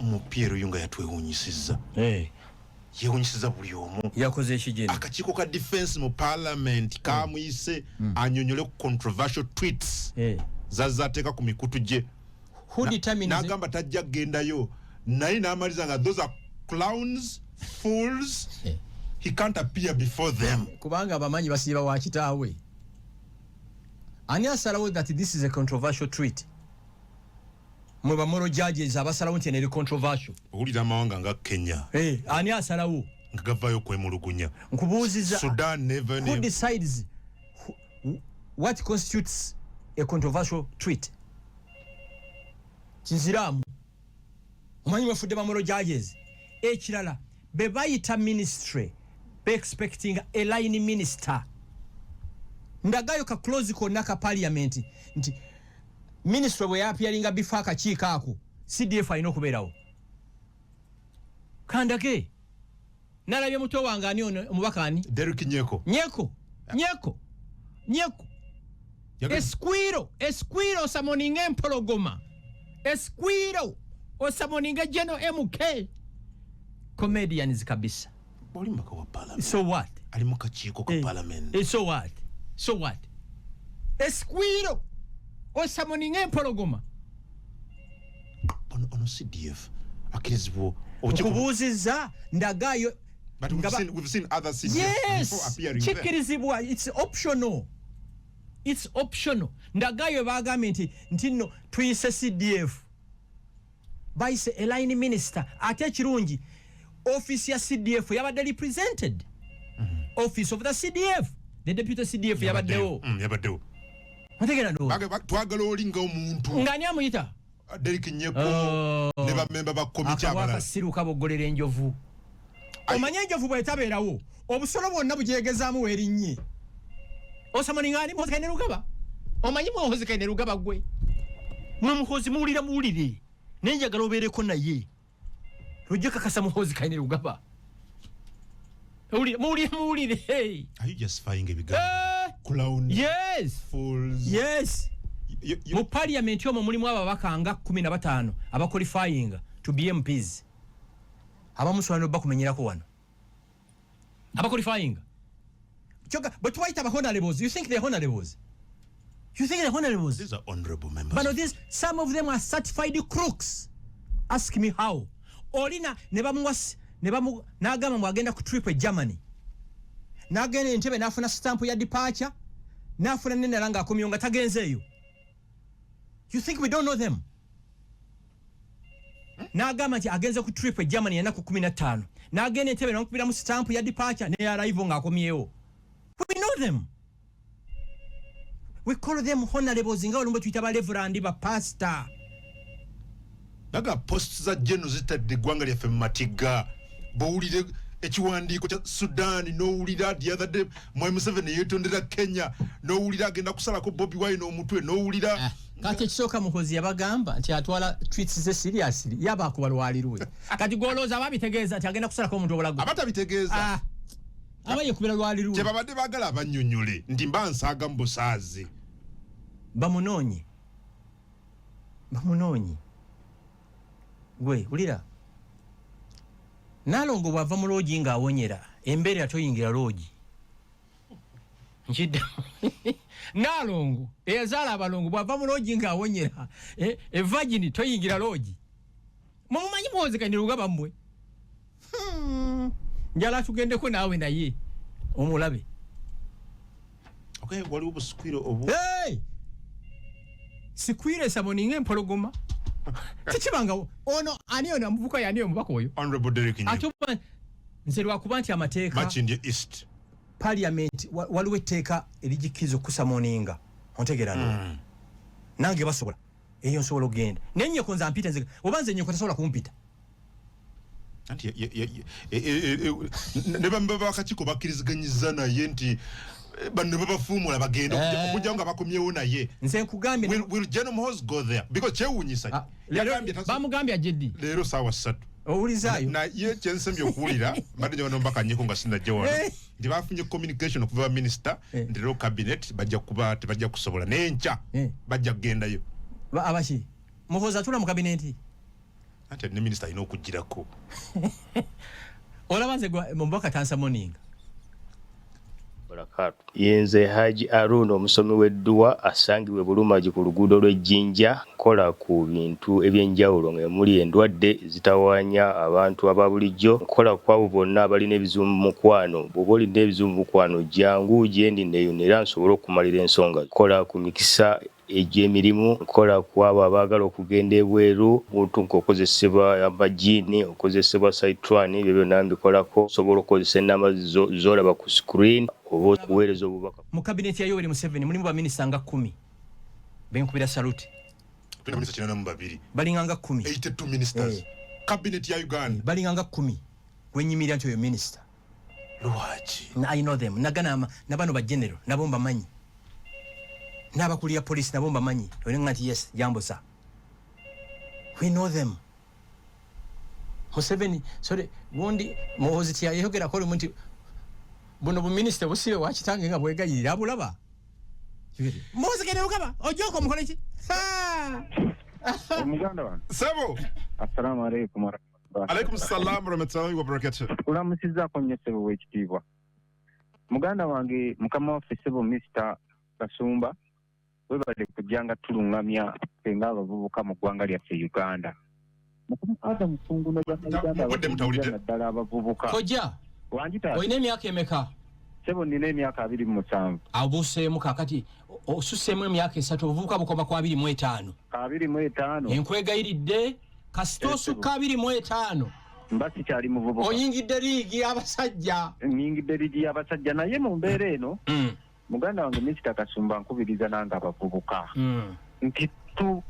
Mupiero yunga yatwewunyisiza. Yewunyisiza buli omu. Yakoze ekigeni. Akakiiko ka defense mu parliament kamuyise anyonyole controversial tweets. Zazateeka ku mikutu gye. Who determines Nagamba tajja gendayo. Naye n'amaliza nga those are clowns, fools. He can't appear before them. Kubanga abamanyi basiba wa kitaawe. Ani asalawo that this is a controversial tweet. Mwe moral judges abasalawo nti ene controversial. Owulira amawanga nga Kenya. Ani asalawo nga gavayo kwemulugunya. Nkubuuziza Sudan never who decides what constitutes a controversial tweet? Kinziramu. Omanyi wafudde ba moral judges. Ekirala be bayita ministry be expecting a line minister. Ndagayo ka close konna ka parliament nti ministry bwe yapyalinga bifaka chikaako CDF ayino kubeerawo. Kandake nalabye muto wange ani ono omubaka ani? Derek Nyeko. Esquiro summoning empologoma. Esquiro osamoninga General MK. Comedians kabisa. Bolimba kwa parliament. So what? Ali kachiiko ka parliament. So what? Esquiro osamoninga empologoma. Ono CDF. Akirizibwo. Kubuziza ndagayo. But we've seen other CDF before appearing there. Chikirizibwa, it's optional. Ndagayo bagamenti ntino tuyise CDF. Baise a line minister ate kirungi office ya CDF yabadde represented. Office of the CDF, the deputy CDF yabaddewo. Yabaddewo. Ategera ndo. Twagala olinga omuntu. Ngani amuyita? Derek Nyeko ne ba member ba committee abala. Akawaka siruka bogolera enjovu. Omanye enjovu bwe tabeerawo. Obusolo bwonna bujegezaamu werinnye. Osamaningani mhozi kaine rugaba. Omanyi mhozi kaine rugaba gwe. Mwe mhozi muwulire. Nenjagala obeereko naye. Rujeka kasa muhozi kaine rugaba. Muwulire. Hey. Are you just firing a big clown? Yes. Fools. Yes. Mu parliament yomo mulimu ababaka nga 15 abaqualifying to be MPs. Abamuswano bakumenyerako wano. Abaqualifying. But why are honorables? You think they're honorables? These are honorable members. But no, some of them are certified crooks. Ask me how. Olina nebamu nagama mwagenda ku trip Germany. Nagenda Entebbe nafuna stamp ya departure. Nafuna nene langa akomyonga tagenzeyo. You think we don't know them? Nagama nti agenze ku trip Germany yana ku 15. Nagenda Entebbe nakupira mu stamp ya departure ne arrive nga akomyeyo. We know them. We call them honorables nga olumbe tuyita ba reverend ba pastor. Naga posts za jeno zitadde gwanga lya fematiga. Bowulire ekiwandiiko kya Sudan n'owulira the other day Museveni yetondera Kenya n'owulira agenda kusalako Bobi Wine omutwe n'owulira kati ekisooka muhozi yabagamba nti atwala tweets ze seriously yaba akubalwalirwe kati goloza babitegeeza nti agenda kusalako omuntu obulago abatabitegeeza abaye kubira lwalirwe tebabadde bagala abannyonnyole ndi mbansaaga mu busaazi bamunoonye gwe ulira Nalongo bwava mu loogi nga awonyera embeera atoyingira loogi njidda Nalongo eyazaala abalongo bwava mu loogi nga awonyera virgin toyingira loogi mumanyi mwoze kandi rugaba mbwe njala tugendeko naawe naye omulabe okay wali obusikwiro obu sikwire samoninga empologoma Tichibanga ono ani ono mvuka yani omubaka oyo Honorable Derek Nyeko atuba nzerwa kubanti amateeka much in the east parliament waliwe teeka erijikizo kusamoninga ontegera no nange basobola eyo nsobola ogenda nenye konza mpita nze obanze nyeko tasobola kumpita anti ne bamba bakachiko bakiriziganyiza naye nti banne babafumula bagenda okujja nga bakomyewo naye nze nkugambye will General Muhoozi go there because chewunyisa yagambye bamugambye ajedi lero sawa 3 owulizayo na ye kyensembye okuwulira badde nyo nombaka nyiko nga sinna jewano ndi bafunye communication okuva minister ndero cabinet bajja kuba tebajja kusobola nencha bajja kugendayo abashi Muhoozi atula mu cabinet ate ne minister ino okugirako olabanze mbaka tansa morning yenze Haji Aruno omusomi w'edduwa asangiwe Bulumagi ku luguudo lw'Ejjinja nkola ku bintu ebyenjawulo ng'emuli endwadde zitawaanya abantu aba bulijjo nkola ku abo bonna abalina ebizibu mu mukwano bw'oba olina ebizibu mu mukwano jangu gyendi neeyonera nsobole okumalira ensonga nkola ku mikisa egy'emirimu nkola ku abo abaagala okugenda ebweru buntu nk'okozesebwa amajiini okozesebwa saitran ebyo byonna mbikolako osobola okukozesa ennamba z'olaba ku screen oba okuweereza obubaka mu kabineti ya Yoweri Museveni mulimu baminisita nga 10 benkubira salute tuna minisita kinana mu babiri balinga nga 10 82 ministers cabinet ya Uganda balinga nga 10 gwenyimirira nti oyo minister lwaki I know them nagana nabano ba general nabo mbamanyi n'abakulira police nabo mbamanyi olinga nti yes jambo sa we know them Museveni sorry wondi muhoziti yayogera ko lumunti buno bu minister busibe wakitange nga bwegayirira abulaba Mose kene ukaba ojoko mukole ki Muganda wange sebo assalamu alaykum alaykum salam rahmatullahi wa barakatuh ulamusiza ko nyesebo wekitiibwa muganda wange mukama waffe sebo Mr. Kasumba webale kujanga tulungamya senga abavubuka mu ggwanga lyaffe Uganda mukama Adam Funguno Uganda naddala abavubuka koja wanjita oyine emyaka emeka sebo nina emyaka 27 abuseemu kakati osuseemu emyaka 3 obuvubuka bukoma kwa 25 enkwegayiridde kasitoosuka 25 mbasi kyali muvubuka oyingidde liigi y'abasajja naye mu mbeera eno muganda wange Mr. Kasumba nkubiriza nanga abavubuka nti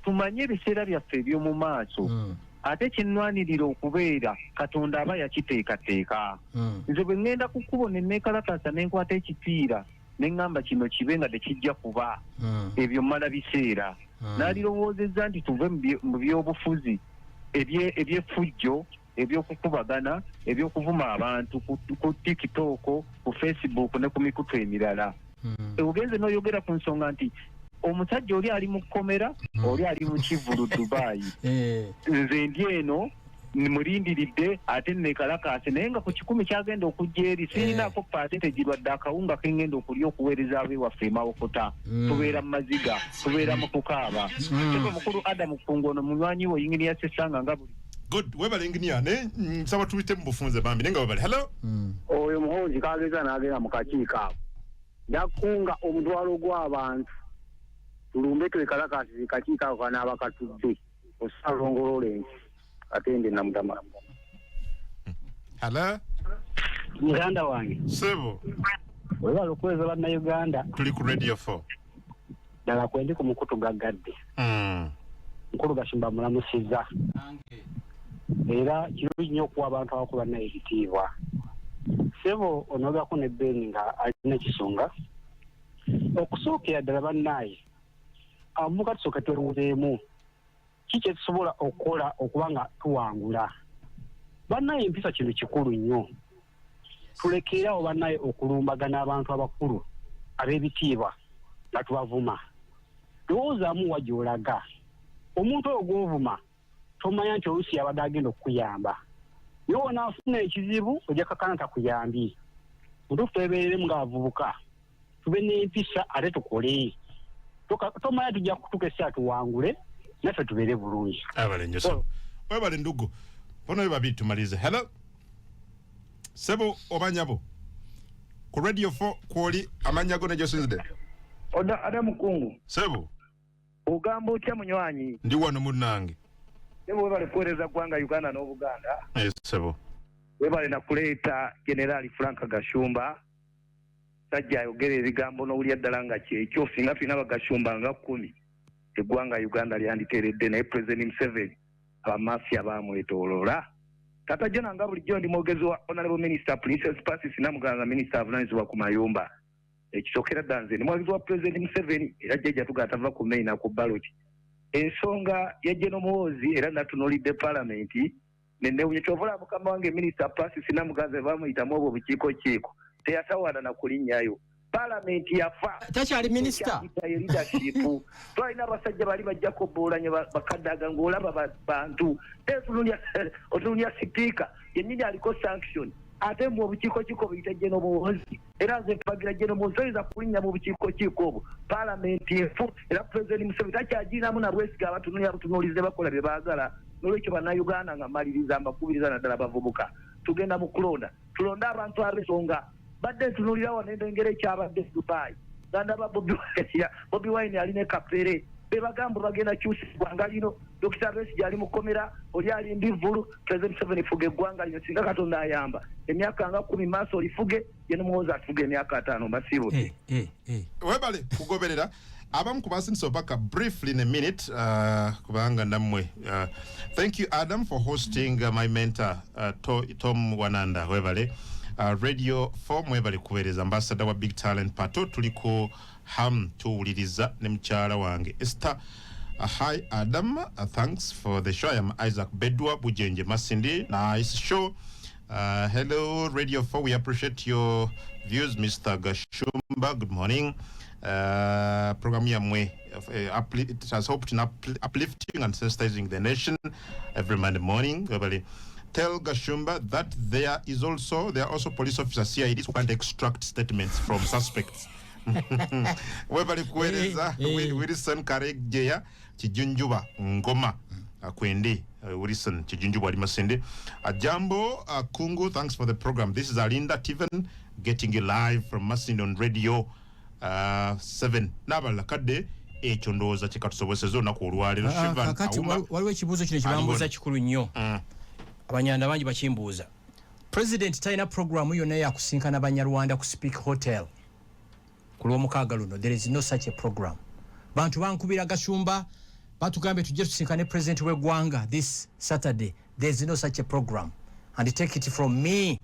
tumanye ebiseera byaffe eby'omu maaso ate kinnwanirira okubeera Katonda aba yakiteekateeka nze bwe ngenda kukubona enneekalakasa n'enkwata ekipiira neŋŋamba kino kibe nga tekijja kuba ebyo mmala biseera n'alirowoozezza nti tuve mu byobufuzi ebyeffujjo ebyokukubagana ebyokuvuma abantu ku TikTok ku Facebook ne ku mikutu emirala ogenze n'oyogera ku nsonga nti omusajja oli ali mu kkomera oli ali mu kivulu Dubai nze ndi eno nimulindiridde ate nekalakase naye nga ku 10 kyagenda okujja eri sirinaako percentage lwadde akawunga kengenda okulya okuweereza abewaffe emawokota tubeera mu maziga tubeera mu kukaaba sebo mukulu Adam Fungono munywanyi wo yinginiya Sesanga nga buli good webale engineer ne nsaba tubite mu bufunze bambi nenga webale hello oyo muhonzi kageza n'agenda mu kakiiko ako yakunga omutwalo gw'abantu tulumbe twekalakasi kakiiko ako kanaaba katudde osalongololensi atende na mutama hello muganda wange sebo webale okweza bannayuganda tuli ku radio 4 ddala kwendi ku mukutu gaggadde nkulu Kasumba mulamusiza era kirungi nnyo okuwa abantu abakuba naye ekitiibwa sebo onogako ne Beni nga alina ekisonga okusookera ddala bannaye abavubuka tusooke tweruuzeemu kiki ekitusobola okukola okuba nga tuwangula bannaye empisa kintu kikulu nnyo tulekeerawo bannaye okulumbagana abantu abakulu ab'ebitiibwa nga tubavuma lowoozaamu wagyolaga omuntu oyo gw'ovuma tomanya nti oluusi yabadde agenda okukuyamba naye wonaafuna ekizibu ojja kakana takuyambye mutuufu twebeereremu ng'abavubuka tube n'empisa ate tukole tomanya tujja kutuuka essaawa tuwangule naffe tubeere bulungi abale nnyo sebo webale ndugu bona babiri tumalize hello sebo obanyabo ku radio 4 kwoli amanya go nejo sinzide oda Adam Kungu sebo ogamba otya munywanyi ndi wano munnange sebo webale kuweereza ggwanga Uganda n'Obuganda sebo webale na kuleeta Generali Frank Gashumba sajja ayogera ebigambo n'owulya ddala nga kyekyo singa tulina Bagashumba nga 10 eggwanga Uganda lyanditeeredde naye President Museveni abamafia baamwetooloola tata jona nga bulijjo ndi mwogezi wa Honorable Minister Princess Pacis Namuganza Minister avunaanyizibwa ku mayumba ekisookera ddala nze ndi mwogezi wa President Museveni era jjajja tugatava ku maina ku ballot ensonga ya General Muhoozi era natunuulidde Parliament nennewunye kyovola mukama wange Minister Pacis Namuganza baamuyitamu obwo bukiiko teyatawaana na kulinnyayo Parliament yafa takyali minister leadership twalina abasajja bali bajja kobolanye bakadaga ng'olaba bantu otunulia speaker yennyini aliko sanction ate mu bukiiko kiko buyita gye n'obuwozi era nze mpagira gye n'omusoyiza kulinnya mu bukiiko kiko obwo Parliament efu era President Museveni takyagirinamu na bwesiga abatunuulize bakola bye baagala n'olwekyo bannayuganda nga mmaliriza mbakubiriza naddala abavubuka tugenda mu kulonda tulonde abantu ab'ensonga badde ntunuulira wano endengera ekyabadde Dubai gandaba Bobi Wine alina kapere bebagamba bagenda kyusa eggwanga lino Dr. Besigye ali mukomera oli ali mbivulu President Museveni fuge eggwanga lino singa Katonda ayamba emyaka nga 10 maaso olifuge ye n'omuwozi afuge emyaka 5 masibo webale kugoberera abamu kubasinso baka briefly in a minute kubanga namwe thank you Adam for hosting my mentor Tom Wananda webale Radio 4 mwebale kubereza ambassador wa Big Talent Pato tuliko tuwuliriza ne mchala wange Esther hi Adam thanks for the show. I am Isaac Bedwa Bujenje Masindi. Nice show. Hello Radio 4, we appreciate your views. Mr. Gashumba, good morning. Program yamwe it has hoped in uplifting and sensitizing the nation every Monday morning. Tell Gashumba that there are also police officers CIDs who can't extract statements from suspects. Webali kueleza Wilson Karegeya Kijunjuba Ngoma Kwende Wilson Kijunjuba Alimasende Ajambo Kungu, thanks for the program. This is Alinda Tiven getting you live from Masinde on Radio 7 Nabala Kade Echondoza Chikatusowesezo na kulwale Shivan Auma waliwe chibuzo kine kibambuza kikulu nnyo abanyanda bangi bakimbuuza President Taina program yonna ya kusinkana Banyarwanda ku Speak Hotel kulwomukaaga luno. There is no such a program. Bantu bankubira Gashumba batugambe tujje tusinkane President w'eggwanga this Saturday. There is no such a program, and take it from me,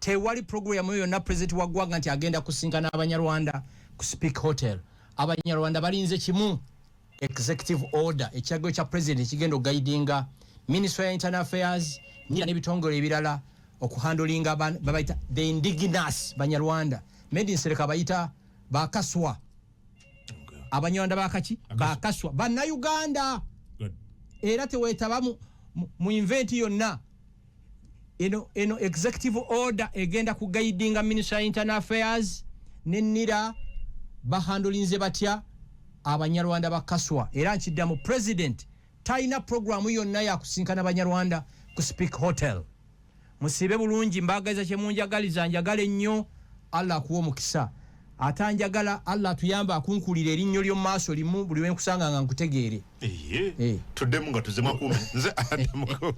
tewali program yonna President w'eggwanga nti agenda kusinkana Abanyarwanda ku Speak Hotel. Abanyarwanda balinze kimu executive order ekyagiro kya President ekigendo guidinga Ministry of Internal Affairs nira n'ebitongole ebirala okuhandolinga babaita the indigenous Banyarwanda made in Sereka bayita bakaswa Abanyarwanda bakaki bakaswa bana Uganda era tewetaba mu invent yonna eno executive order egenda ku guidinga Ministry of Internal Affairs nenira bahandolinze batya Abanyarwanda bakaswa era nkidda mu President Taina program yonna ya kusinkana Abanyarwanda ku Speak Hotel. Musibe bulungi mbagaiza kyemunjagaliza njagale nnyo Allah kuwa mukisa atanjagala Allah tuyamba akunkulira erinnyo lyo maaso limu buli wenkusanga nga nkutegeere tudde munga tuzema kume nze Adam Kongo